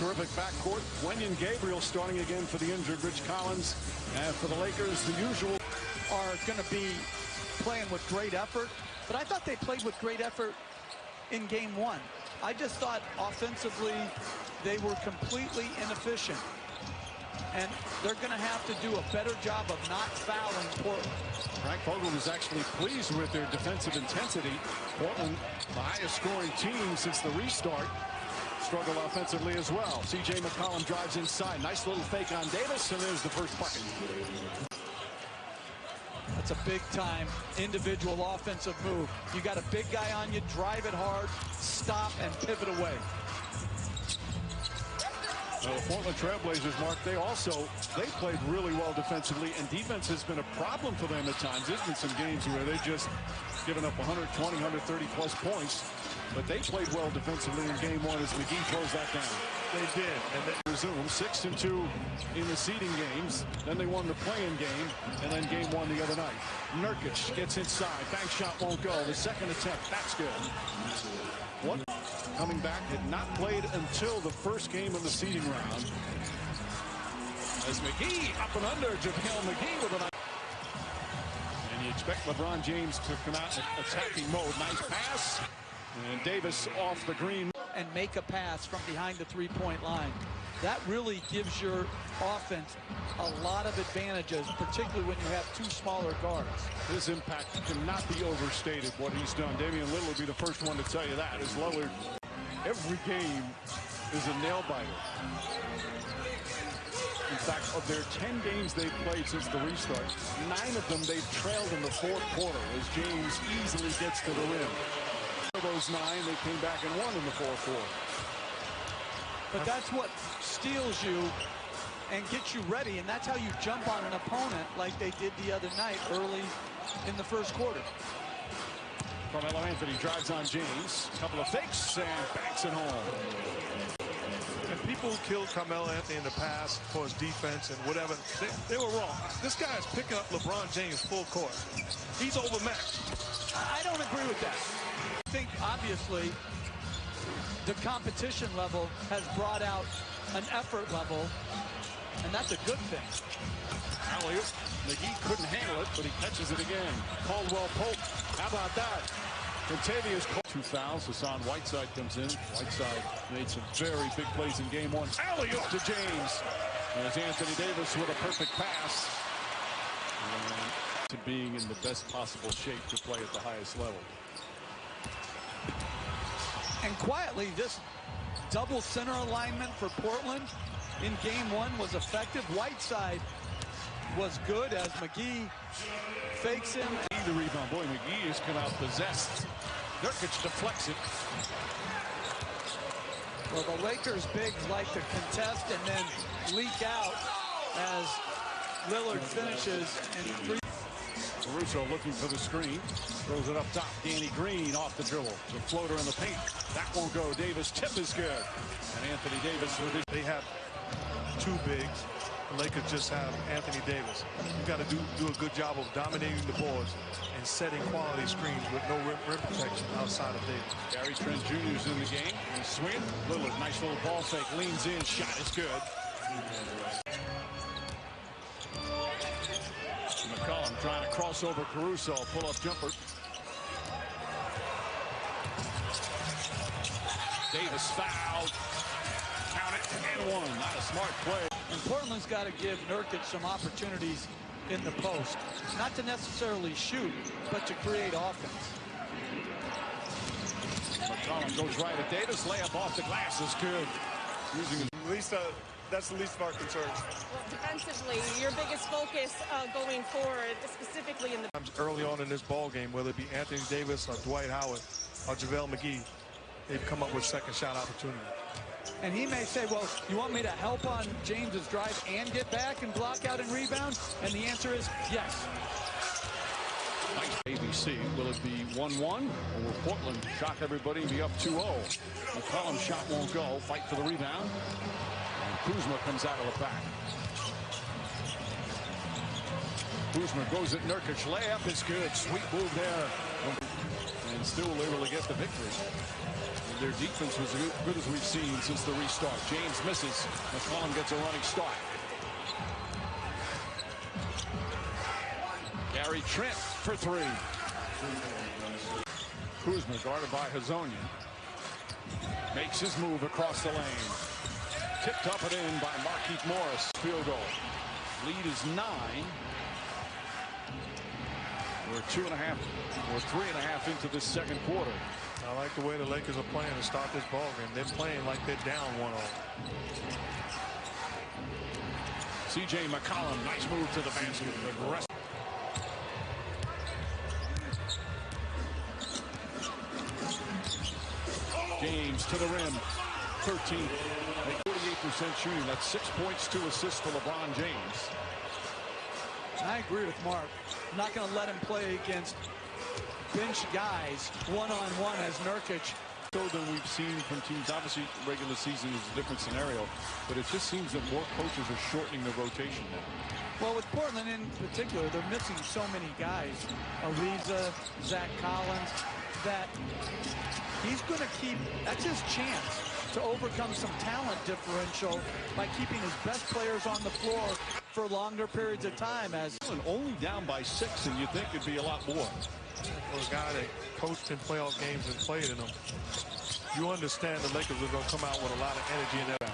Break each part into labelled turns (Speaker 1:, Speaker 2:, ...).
Speaker 1: terrific backcourt. Wenyen Gabriel starting again for the injured Rich Collins. And for the Lakers, the usual.
Speaker 2: Are going to be playing with great effort, but I thought they played with great effort in game one. I just thought offensively they were completely inefficient, and they're going to have to do a better job of not fouling Portland.
Speaker 1: Frank Vogel was actually pleased with their defensive intensity. Portland, the highest scoring team since the restart, struggled offensively as well. C.J. McCollum drives inside. Nice little fake on Davis, and there's the first bucket.
Speaker 2: That's a big-time individual offensive move. You got a big guy on you, drive it hard, stop, and pivot away.
Speaker 1: Well, the Portland Trailblazers, Mark, they played really well defensively, and defense has been a problem for them at times. There's been some games where they've just given up 120, 130-plus points, but they played well defensively in game one as McGee throws that down.
Speaker 3: They did, and they
Speaker 1: resume 6-2 in the seeding games. Then they won the play-in game, and then game one the other night. Nurkic gets inside. Bank shot won't go. The second attempt, that's good. One coming back, had not played until the first game of the seeding round. As McGee up and under, JaVale McGee with a nice. And you expect LeBron James to come out in attacking mode. Nice pass. And Davis off the green.
Speaker 2: And make a pass from behind the three-point line. That really gives your offense a lot of advantages, particularly when you have two smaller guards.
Speaker 1: His impact cannot be overstated, what he's done. Damian Lillard will be the first one to tell you that. As Lillard, every game is a nail-biter. In fact, of their 10 games they've played since the restart, 9 of them they've trailed in the fourth quarter as James easily gets to the rim. Of those 9, they came back and won in the fourth quarter.
Speaker 2: But that's what steals you and gets you ready, and that's how you jump on an opponent like they did the other night early in the first quarter.
Speaker 1: Carmelo Anthony drives on James. A couple of fakes and banks it home.
Speaker 3: And people who killed Carmelo Anthony in the past for his defense and whatever, they were wrong. This guy is picking up LeBron James full court. He's overmatched.
Speaker 2: I don't agree with that. I think, obviously, the competition level has brought out an effort level, and that's a good thing.
Speaker 1: Alley-oop. McGee couldn't handle it, but he catches it again. Caldwell Pope. How about that? Contavious Pope. 2 fouls. Hassan Whiteside comes in. Whiteside made some very big plays in game one. Alley-oop to James. There's Anthony Davis with a perfect pass. And to being in the best possible shape to play at the highest level.
Speaker 2: And quietly, this double center alignment for Portland in game one was effective. Whiteside was good as McGee fakes him.
Speaker 1: The rebound. Boy, McGee has come out possessed. Nurkic deflects it.
Speaker 2: Well, the Lakers bigs like to contest and then leak out as Lillard finishes in three.
Speaker 1: Caruso looking for the screen. Throws it up top. Danny Green off the dribble. The floater in the paint. That won't go. Davis tip is good. And Anthony Davis with it.
Speaker 3: They have 2 bigs. The Lakers just have Anthony Davis. You got to do a good job of dominating the boards and setting quality screens with no rim protection outside of Davis.
Speaker 1: Gary Trent Jr. is in the game. He swing. Lillard, nice little ball fake. Leans in. Shot is good. McCollum trying to cross over Caruso. Pull-up jumper. Davis fouled. Count it and 1. Not a smart play.
Speaker 2: And Portland's got to give Nurkic some opportunities in the post. Not to necessarily shoot, but to create offense.
Speaker 1: McCollum goes right at Davis. Layup off the glass is good. Using
Speaker 3: that's the least of our concerns.
Speaker 4: Well, defensively, your biggest focus going forward, specifically in the
Speaker 3: early on in this ball game, whether it be Anthony Davis or Dwight Howard or JaVale McGee, they've come up with second shot opportunity.
Speaker 2: And he may say, well, you want me to help on James's drive and get back and block out and rebound? And the answer is yes.
Speaker 1: ABC, will it be 1-1 or will Portland shock everybody and be up 2-0? McCollum shot won't go. Fight for the rebound. And Kuzma comes out of the back. Kuzma goes at Nurkic. Layup is good. Sweet move there. and still able to get the victory. And their defense was as good as we've seen since the restart. James misses. McCollum gets a running start. Gary Trent for three. Kuzma guarded by Hazonian. Makes his move across the lane. Tipped up and in by Markieff Morris. Field goal. Lead is 9. We're 2.5 or 3.5 into this second quarter.
Speaker 3: I like the way the Lakers are playing to start this ball game. They're playing like they're down 1-0.
Speaker 1: C.J. McCollum, nice move to the basket. Aggressive. James to the rim. 13. 48% shooting. That's 6 points, 2 assists for LeBron James.
Speaker 2: I agree with Mark. I'm not going to let him play against bench guys one-on-one as Nurkic.
Speaker 1: Than we've seen from teams. Obviously, regular season is a different scenario, but it just seems that more coaches are shortening the rotation now.
Speaker 2: Well, with Portland in particular, they're missing so many guys. Ariza, Zach Collins, that he's going to keep, that's his chance to overcome some talent differential by keeping his best players on the floor for longer periods of time. As
Speaker 1: only down by 6, and you think it'd be a lot more.
Speaker 3: For a guy that coached in playoff games and played in them, you understand the Lakers are going to come out with a lot of energy in that.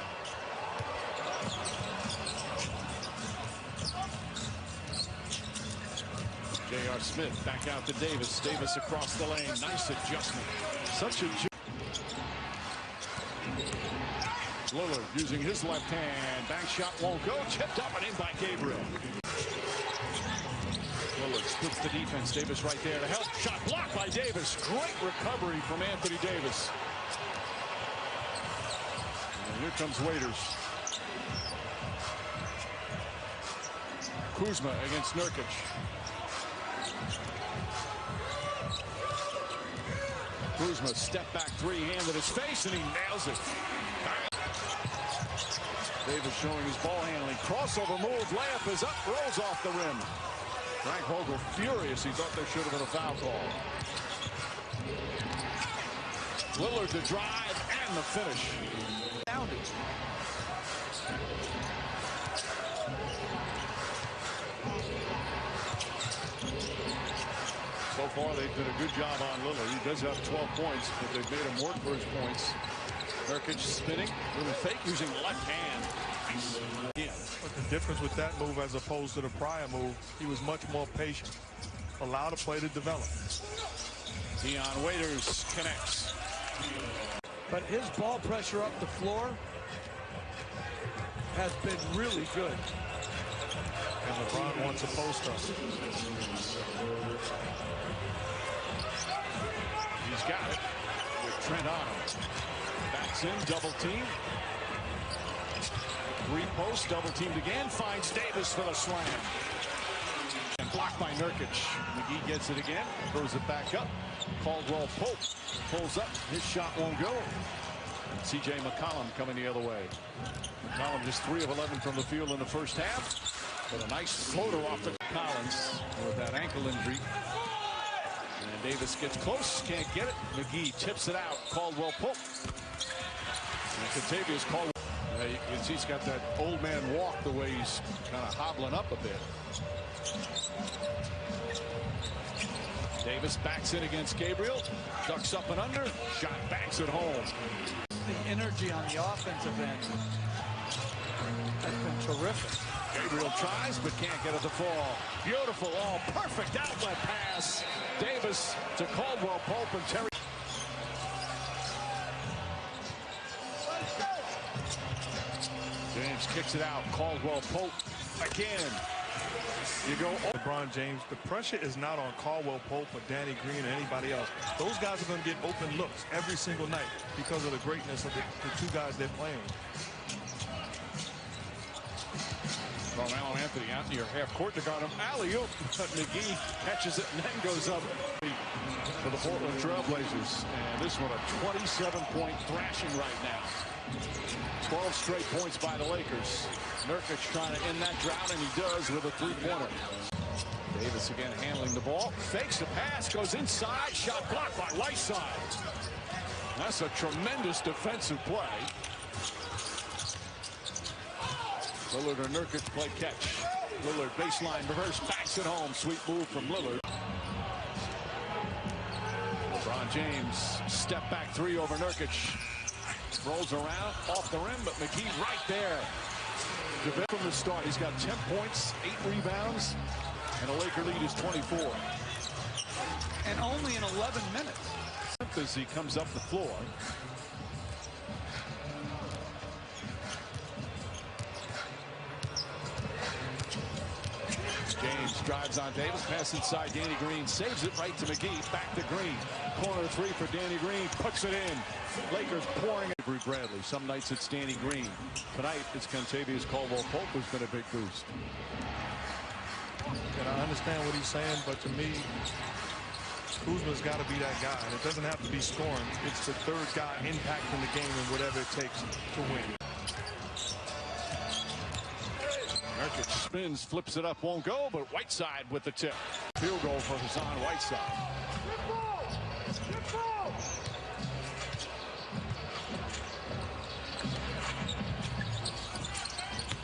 Speaker 1: J.R. Smith back out to Davis. Davis across the lane. Nice adjustment. Such a... Lillard using his left hand. Bank shot won't go. Chipped up and in by Gabriel. Lillard splits the defense. Davis right there to help. Shot blocked by Davis. Great recovery from Anthony Davis. And here comes Waiters. Kuzma against Nurkic. Kuzma step back three-hand at his face, and he nails it. Davis showing his ball handling. Crossover move. Layup is up. Rolls off the rim. Frank Vogel furious. He thought there should have been a foul call. Lillard to drive and the finish. Down it. So far, they've done a good job on Lillard. He does have 12 points, but they've made him work for his points. Nurkic spinning, little fake using the left hand. Yeah.
Speaker 3: But the difference with that move as opposed to the prior move, he was much more patient. Allowed the play to develop.
Speaker 1: Dion Waiters connects.
Speaker 2: But his ball pressure up the floor has been really good.
Speaker 3: And LeBron wants a post up.
Speaker 1: He's got it with Trent on him. Backs in, double team. 3 posts, double teamed again. Finds Davis for the slam. And blocked by Nurkic. McGee gets it again. Throws it back up. Caldwell Pope pulls up. His shot won't go. C.J. McCollum coming the other way. McCollum just 3 of 11 from the field in the first half. But a nice floater off the Collins with that ankle injury. And Davis gets close. Can't get it. McGee tips it out. Caldwell Pope. And Kentavious Caldwell. You can see he's got that old man walk the way he's kind of hobbling up a bit. Davis backs in against Gabriel. Ducks up and under. Shot banks it home.
Speaker 2: The energy on the offensive end has been terrific.
Speaker 1: Gabriel tries but can't get it to fall. Beautiful, all perfect outlet pass. Davis to Caldwell Pope and Terry. James kicks it out. Caldwell Pope again. You go.
Speaker 3: LeBron James, the pressure is not on Caldwell Pope or Danny Green or anybody else. Those guys are going to get open looks every single night because of the greatness of the 2 guys they're playing with.
Speaker 1: Carmelo Anthony out near half court to guard him. Alley-oop. McGee catches it and then goes up for the Portland Trailblazers. And this one a 27-point thrashing right now. 12 straight points by the Lakers. Nurkic trying to end that drought, and he does with a 3-pointer. Davis again handling the ball. Fakes the pass, goes inside. Shot blocked by Whiteside. That's a tremendous defensive play. Lillard or Nurkic play catch. Lillard baseline reverse, backs it home. Sweet move from Lillard. LeBron James step back three over Nurkic. Rolls around off the rim, but McGee right there. From the start, he's got 10 points, 8 rebounds, and a Laker lead is 24.
Speaker 2: And only in 11 minutes.
Speaker 1: As he comes up the floor. James drives on Davis, pass inside Danny Green, saves it right to McGee, back to Green. Corner three for Danny Green, puts it in. Lakers pouring it. Bradley. Some nights it's Danny Green. Tonight it's Kentavious Caldwell-Pope who's been a big boost.
Speaker 3: And I understand what he's saying, but to me, Kuzma's got to be that guy. And it doesn't have to be scoring. It's the third guy impacting the game and whatever it takes to win.
Speaker 1: Nurkic spins, flips it up, won't go, but Whiteside with the tip. Field goal for Hassan Whiteside.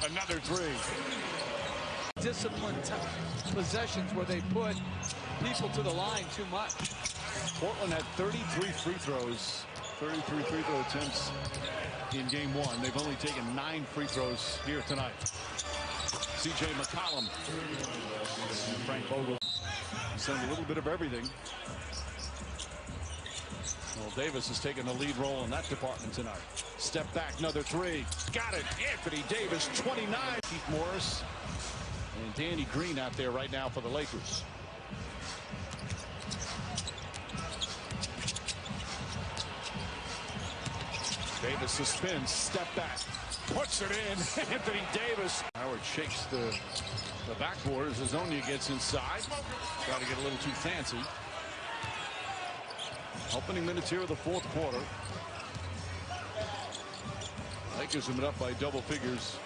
Speaker 1: Another three.
Speaker 2: Disciplined possessions where they put people to the line too much.
Speaker 1: Portland had 33 free throws, 33 free throw attempts in game one. They've only taken 9 free throws here tonight. C.J. McCollum and Frank Vogel send a little bit of everything. Well, Davis has taken the lead role in that department tonight. Step back, another three. Got it. Anthony Davis, 29. Keith Morris and Danny Green out there right now for the Lakers. Davis spins, step back, puts it in. Anthony Davis. Howard shakes the backboard as Azonia gets inside. Trying to get a little too fancy. Opening minutes here of the fourth quarter. Lakers have been up by double figures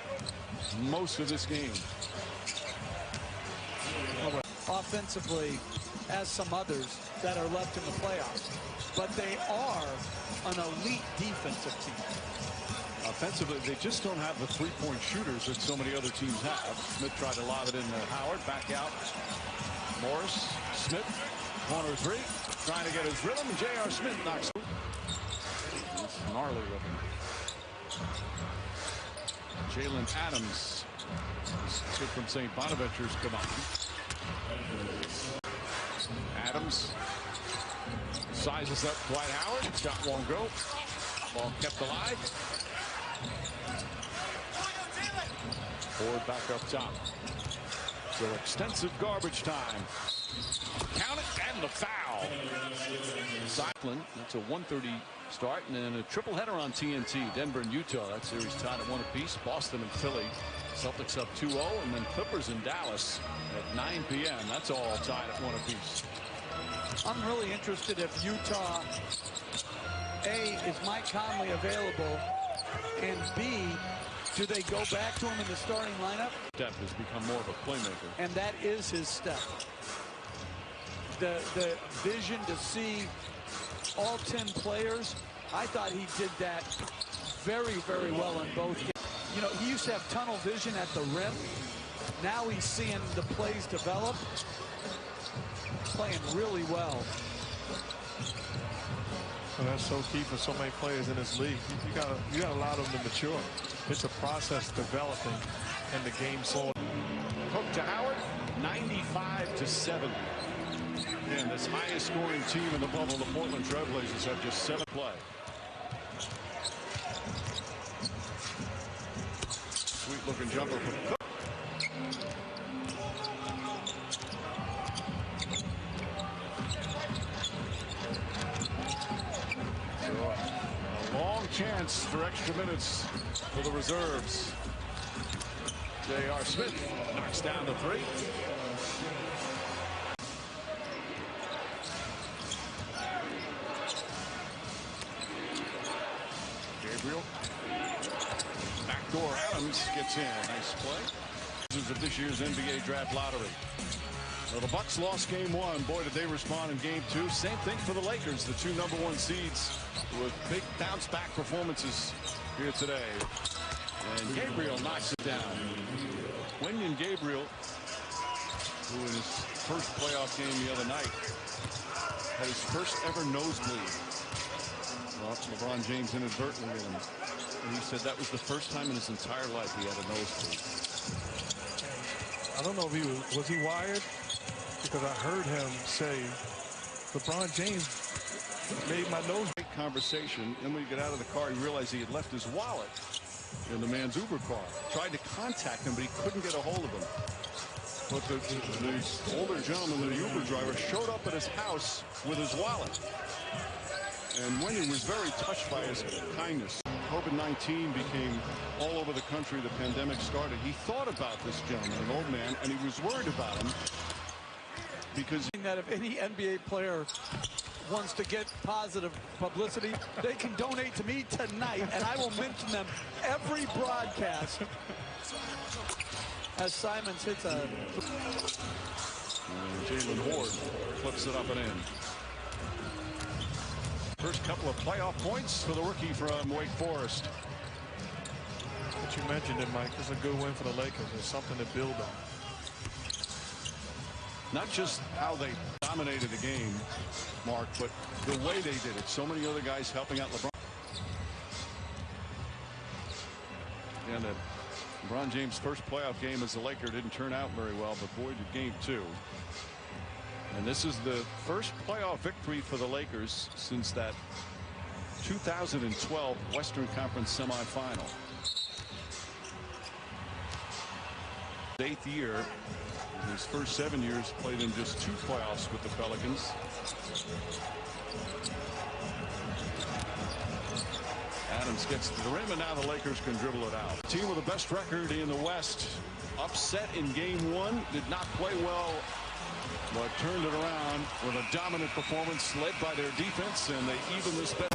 Speaker 1: most of this game.
Speaker 2: Offensively, as some others that are left in the playoffs, but they are an elite defensive team.
Speaker 1: Offensively, they just don't have the three-point shooters that so many other teams have. Smith tried to lob it into Howard, back out. Morris, Smith, corner three, trying to get his rhythm. J.R. Smith knocks. It's gnarly looking. Jalen Adams, this kid from St. Bonaventure's come on. Adams sizes up Dwight Howard. Shot won't go. Ball kept alive. Ford back up top. So extensive garbage time. Count it, and the foul. Cyclone, that's a 1:30 start, and then a triple header on TNT. Denver and Utah, that series tied at 1 apiece. Boston and Philly. Celtics up 2-0, and then Clippers in Dallas at 9 p.m. That's all tied at 1 apiece.
Speaker 2: I'm really interested if Utah, A, is Mike Conley available, and B, do they go back to him in the starting lineup?
Speaker 1: Steph has become more of a playmaker.
Speaker 2: And that is his step. The vision to see all 10 players, I thought he did that very, very well in both games. You know, he used to have tunnel vision at the rim. Now he's seeing the plays develop. Playing really well.
Speaker 3: And that's so key for so many players in this league. You gotta allow them to mature. It's a process developing, and the game slowing.
Speaker 1: Cook to Howard, 95-70. And this highest scoring team in the bubble, the Portland Trailblazers, have just 7 play. Sweet looking jumper from Cook. A long chance for extra minutes for the reserves. J.R. Smith knocks down the three. Gabriel. Backdoor Adams gets in. Nice play. This is of this year's NBA draft lottery. Well, the Bucks lost game one. Boy, did they respond in game two. Same thing for the Lakers, the two #1 seeds, with big bounce back performances here today. And Gabriel knocks it down. Wenyen Gabriel, who in his first playoff game the other night had his first ever nosebleed. Well, LeBron James inadvertently hit him. And he said that was the first time in his entire life he had a nosebleed.
Speaker 3: I don't know if he was he wired? Because I heard him say, LeBron James made my nose.
Speaker 1: Great conversation. Then when he got out of the car, he realized he had left his wallet in the man's Uber car. Tried to contact him, but he couldn't get a hold of him. But the older gentleman, the Uber driver, showed up at his house with his wallet. And Wenyen was very touched by his kindness. COVID-19 became all over the country. The pandemic started. He thought about this gentleman, an old man, and he was worried about him because
Speaker 2: that if any NBA player wants to get positive publicity, they can donate to me tonight, and I will mention them every broadcast. As Simons hits a...
Speaker 1: Jalen Ward flips it up and in. First couple of playoff points for the rookie from Wake Forest.
Speaker 3: What you mentioned it, Mike, is a good win for the Lakers. It's something to build on.
Speaker 1: Not just how they dominated the game, Mark, but the way they did it. So many other guys helping out LeBron. And LeBron James' first playoff game as a Laker didn't turn out very well, but boy, did game two. And this is the first playoff victory for the Lakers since that 2012 Western Conference semifinal. 8th year. In his first 7 years, played in just 2 playoffs with the Pelicans. Adams gets to the rim, and now the Lakers can dribble it out. Team with the best record in the West, upset in game one, did not play well, but turned it around with a dominant performance led by their defense, and they even this bet.